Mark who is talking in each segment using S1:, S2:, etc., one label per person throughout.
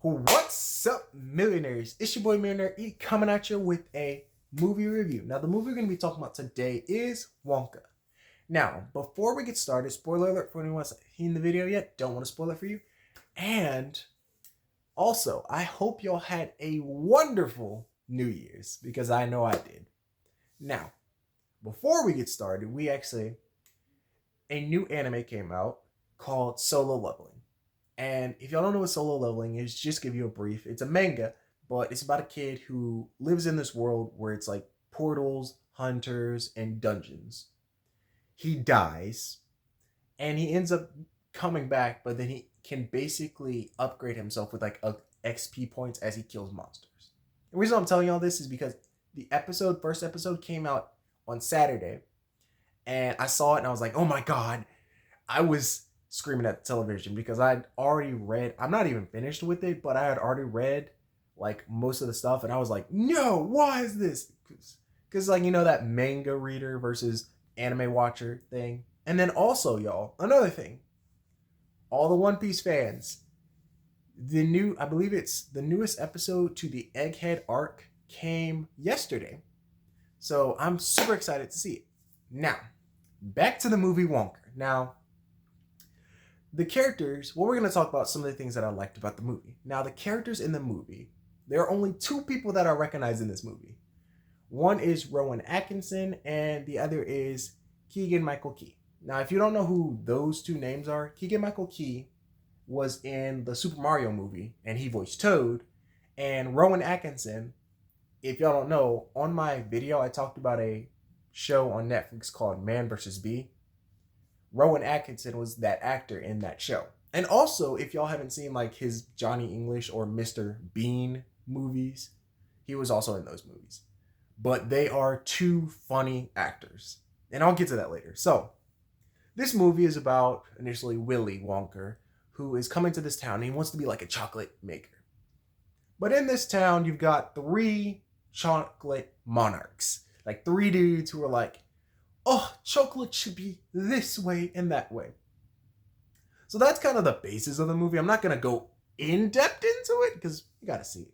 S1: What's up, millionaires? It's your boy Millionaire E coming at you with a movie review. Now, the movie we're going to be talking about today is Wonka. Now, before we get started, spoiler alert for anyone who hasn't seen the video yet, don't want to spoil it for you. And also, I hope y'all had a wonderful New Year's because I know I did. Now, before we get started, a new anime came out called Solo Leveling. And if y'all don't know what Solo Leveling is, just give you a brief. It's a manga, but it's about a kid who lives in this world where it's like portals, hunters, and dungeons. He dies, and he ends up coming back, but then he can basically upgrade himself with like XP points as he kills monsters. The reason I'm telling y'all this is because the first episode came out on Saturday, and I saw it and I was like, oh my god. I was screaming at the television because I'd already read, I'm not even finished with it, but I had already read like most of the stuff, and I was like, no, why is this? Because like, you know, that manga reader versus anime watcher thing. And then also, y'all, another thing, all the One Piece fans, I believe it's the newest episode to the Egghead arc came yesterday. So I'm super excited to see it. Now, back to the movie Wonka. Now, the characters, we're going to talk about some of the things that I liked about the movie. Now, the characters in the movie, there are only two people that are recognized in this movie. One is Rowan Atkinson, and the other is Keegan-Michael Key. Now, if you don't know who those two names are, Keegan-Michael Key was in the Super Mario movie, and he voiced Toad. And Rowan Atkinson, if y'all don't know, on my video, I talked about a show on Netflix called Man vs. Bee. Rowan Atkinson was that actor in that show. And also, if y'all haven't seen like his Johnny English or Mr. Bean movies, he was also in those movies. But they are two funny actors. And I'll get to that later. So, this movie is about initially Willy Wonka, who is coming to this town and he wants to be like a chocolate maker. But in this town, you've got three chocolate monarchs. Like three dudes who are like, oh, chocolate should be this way and that way. So that's kind of the basis of the movie. I'm not going to go in depth into it because you got to see it.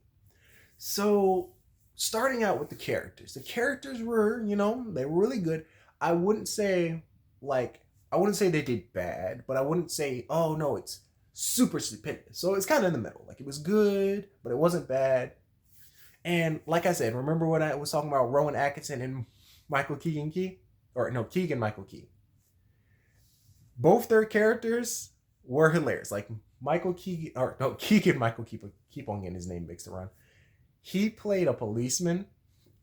S1: So starting out with the characters. The characters were, they were really good. I wouldn't say they did bad, but I wouldn't say, oh no, it's super stupendous. So it's kind of in the middle. Like it was good, but it wasn't bad. And like I said, remember when I was talking about Rowan Atkinson and Keegan-Michael Key. Both their characters were hilarious. Like Keegan-Michael Key, but keep on getting his name mixed around. He played a policeman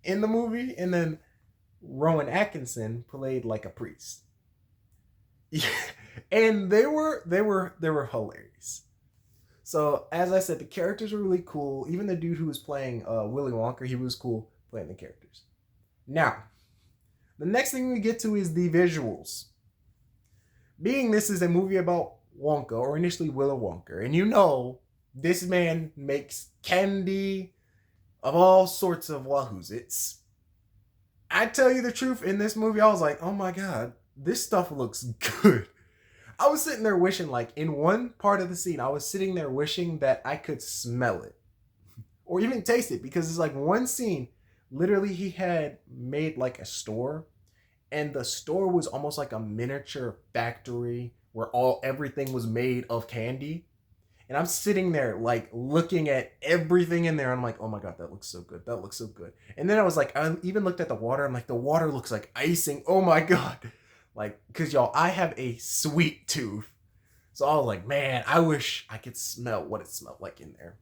S1: in the movie, and then Rowan Atkinson played like a priest. And they were hilarious. So as I said, the characters were really cool. Even the dude who was playing Willy Wonka, he was cool playing the characters. Now, the next thing we get to is the visuals. Being this is a movie about Wonka, or initially Willy Wonka, and this man makes candy of all sorts of wahoozits. I tell you the truth, in this movie, I was like, oh my god, this stuff looks good. I was sitting there wishing, like, in one part of the scene, I was sitting there wishing that I could smell it. Or even taste it, because it's like one scene, literally he had made like a store, and the store was almost like a miniature factory where everything was made of candy. And I'm sitting there like looking at everything in there. I'm like, oh my god, that looks so good. That looks so good. And then I was like, I even looked at the water. I'm like, the water looks like icing. Oh my god. Like, because y'all, I have a sweet tooth. So I was like, man, I wish I could smell what it smelled like in there.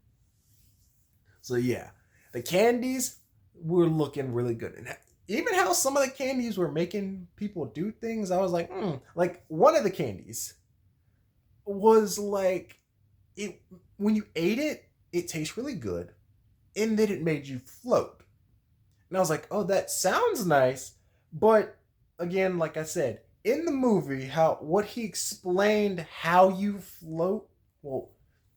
S1: So yeah, the candies were looking really good. And even how some of the candies were making people do things, I was like, Like one of the candies was like, when you ate it, it tastes really good. And then it made you float. And I was like, oh, that sounds nice. But again, like I said, in the movie, what he explained how you float,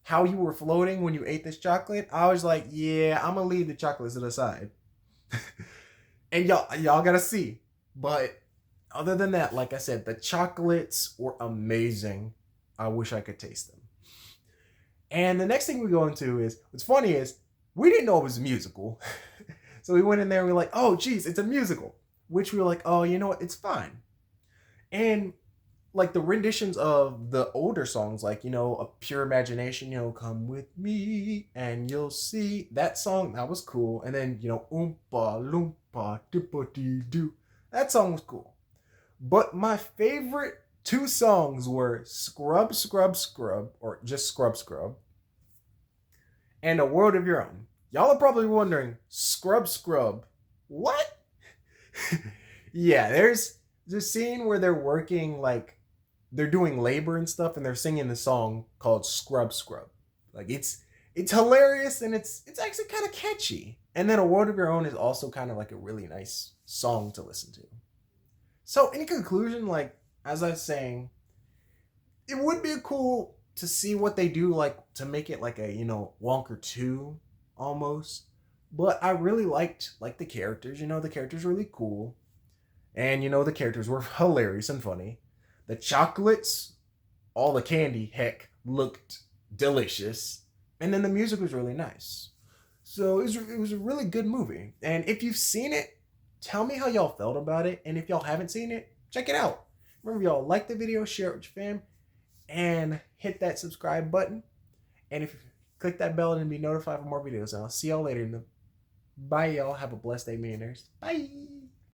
S1: how you were floating when you ate this chocolate, I was like, yeah, I'm gonna leave the chocolates to the side. And y'all gotta see. But other than that, like I said, the chocolates were amazing. I wish I could taste them. And the next thing we go into is what's funny is we didn't know it was a musical. So we went in there and we were like, oh, geez, it's a musical. Which we were like, oh, you know what? It's fine. And like the renditions of the older songs, like, A Pure Imagination, Come With Me and You'll See. That song, that was cool. And then, Oompa Loompa Dippity Doo. That song was cool. But my favorite two songs were Scrub, Scrub, Scrub, or just Scrub, Scrub, and A World of Your Own. Y'all are probably wondering, Scrub, Scrub, what? Yeah, there's a scene where they're working, like, they're doing labor and stuff, and they're singing the song called Scrub, Scrub. Like, it's hilarious, and it's actually kind of catchy. And then A World of Your Own is also kind of like a really nice song to listen to. So, in conclusion, like, as I was saying, it would be cool to see what they do, like, to make it like a, Wonka 2 almost. But I really liked, like, the characters. The characters were really cool. And, the characters were hilarious and funny. The chocolates, all the candy, heck, looked delicious. And then the music was really nice. So it was a really good movie. And if you've seen it, tell me how y'all felt about it. And if y'all haven't seen it, check it out. Remember, y'all, like the video, share it with your fam, and hit that subscribe button. And if you click that bell and be notified for more videos, and I'll see y'all later. Bye, y'all. Have a blessed day, millionaires. Bye.